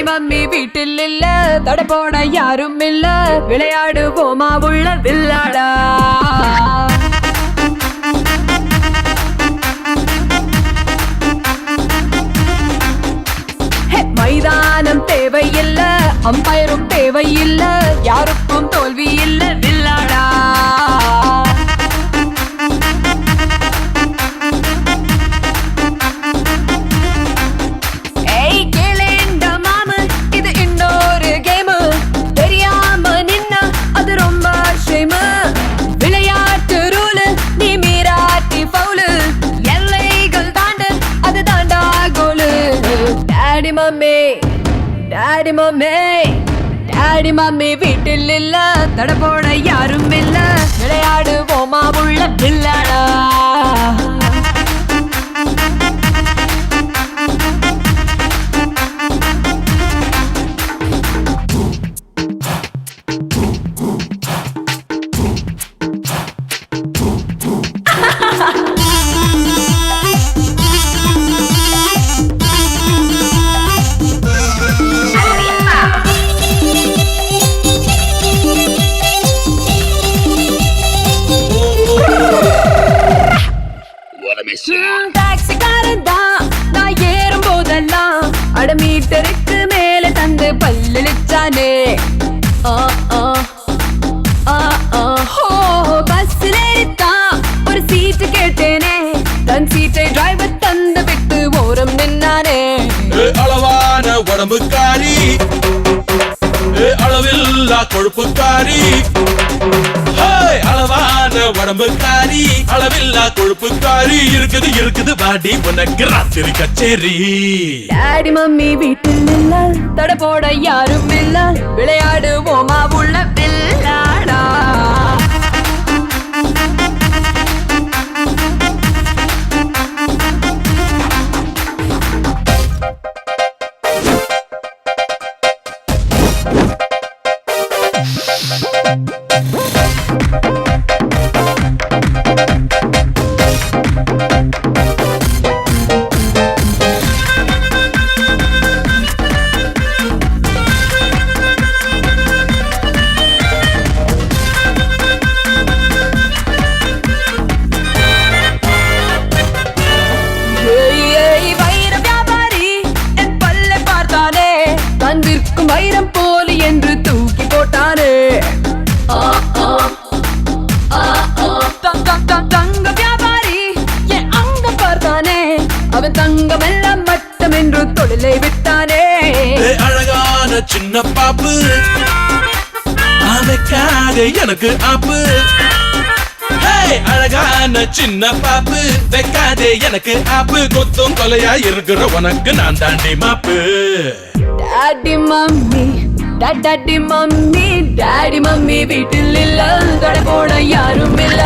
Mummy வீட்டில் இல்ல, தட போட யாரும் இல்ல, விளையாடுவோமா உள்ள வில்லாடா. மைதானம் தேவையில்ல, அம்பயரும் தேவையில்ல, யாருக்கும் தோல்வி இல்ல வில்லாடா. விளையாட்டு ரூல் நீ மீராட்டி பவுலு, எல்லைகள் தாண்டு அது தாண்டா கோலு. Daddy mummy daddy mummy daddy mummy வீட்டில் இல்ல, தட போட யாரும் இல்ல, விளையாடுவோமா உள்ள வில்லாடா. டாக்ஸிக்காரன் தான் நான் ஏறும் போதெல்லாம் அட மீட்டருக்கு மேல தந்து பல்லிச்சானே. பஸ்ஸில் ஏறித்தான் ஒரு சீட்டு கேட்டேனே, தன் சீட்டை டிரைவர் தந்து விட்டு ஓரம் நின்னானே. அளவான உடம்புக்காரி, அளவில்லா கொழுப்புக்காரி, அளவான உடம்புக்காரி, அளவில்லா கொழுப்புக்காரி, இருக்குது இருக்குது பாடி உனக்கு ராத்திரி கச்சேரி. டாடி மம்மி வீட்டில் இல்ல, தட போட யாரும் இல்ல, விளையாடுவோமா உள்ள வில்லாடா. விற்கும் வைரம் போலி என்று தூக்கி போட்டானே. தங்க வியாபாரி என் அங்க பார்த்தானே, அவன் தங்கம் எல்லாம் மட்டம் என்று தொழிலை விட்டானே. அழகான சின்ன பாப்பு, அமைக்காத எனக்கு ஆப்பு. அழகான சின்ன பாப்பு, வைக்காதே எனக்கு ஆப்பு. கொத்தும் கொலையா இருக்கிற உனக்கு நான் தாண்டி மாப்பு. Daddy mummy daddy mummy daddy mummy வீட்டில் இல்ல, தட போட யாரும் இல்ல,